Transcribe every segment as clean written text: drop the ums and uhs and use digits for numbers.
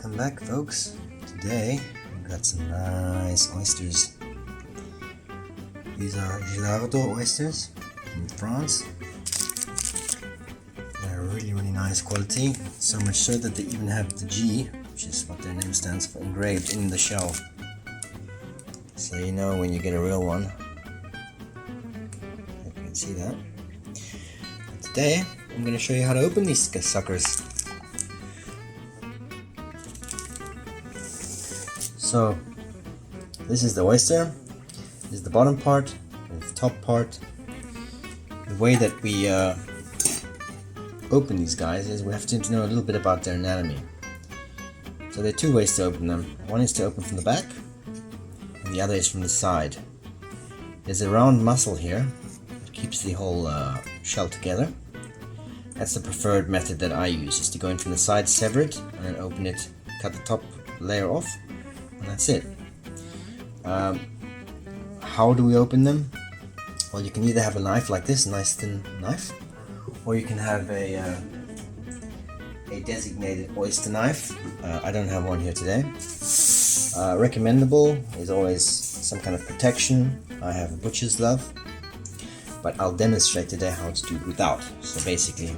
Welcome back, folks. Today we've got some nice oysters. These are howto oysters from France. They're really nice quality, so much so that they even have the G, which is what their name stands for, engraved in the shell, so you know when you get a real one. If you can see that. Today I'm going to show you how to open these suckers. So this is the oyster, this is the bottom part, and the top part. The way that we open these guys is we have to know a little bit about their anatomy. So there are two ways to open them. One is to open from the back, and the other is from the side. There's a round muscle here that keeps the whole shell together. That's the preferred method that I use, is to go in from the side, sever it, and then open it, cut the top layer off. And that's it. How do we open them? Well, you can either have a knife like this, a nice thin knife, or you can have a designated oyster knife. I don't have one here today. Recommendable is always some kind of protection. I have a butcher's glove, but I'll demonstrate today how to do it without. So basically,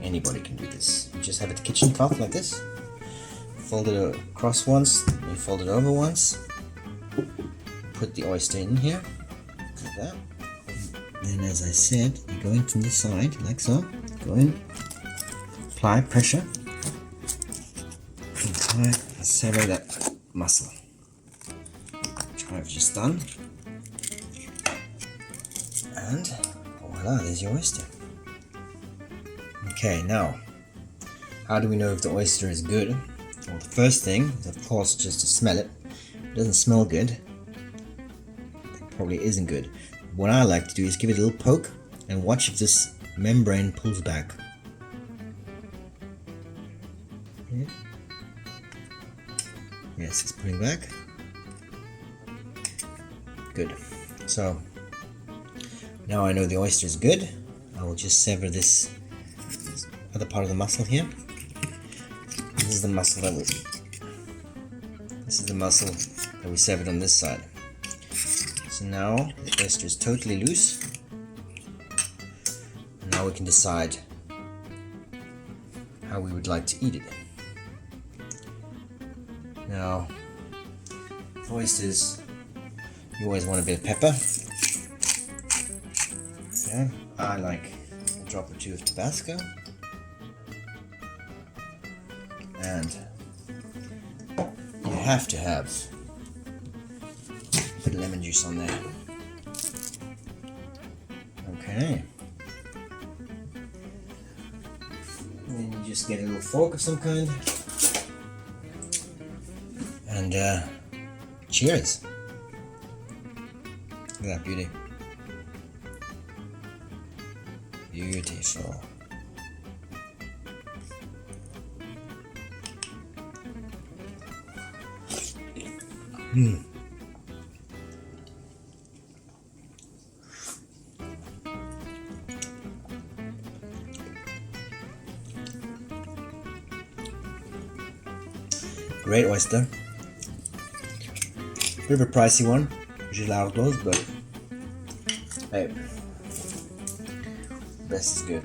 anybody can do this. You just have a kitchen cloth like this. Fold it across once, you fold it over once, put the oyster in here, like that. Then, as I said, you go in from the side, like so. Go in, apply pressure, and try and sever that muscle, which I've just done. And voila, there's your oyster. Okay, now, how do we know if the oyster is good? Well, the first thing is, of course, just to smell it. If it doesn't smell good, it probably isn't good. What I like to do is give it a little poke and watch if this membrane pulls back. Okay. Yes, it's pulling back. Good. So now I know the oyster is good. I will just sever this other part of the muscle here. This is the muscle that we severed on this side. So now the oyster is totally loose. And now we can decide how we would like to eat it. Now, for oysters, you always want a bit of pepper. Okay, I like a drop or two of Tabasco. And you have to have a bit of lemon juice on there. Okay. And then you just get a little fork of some kind. And cheers. Look at that beauty. Beautiful. Great oyster. Bit of a pricey one, howtos, but hey, best is good.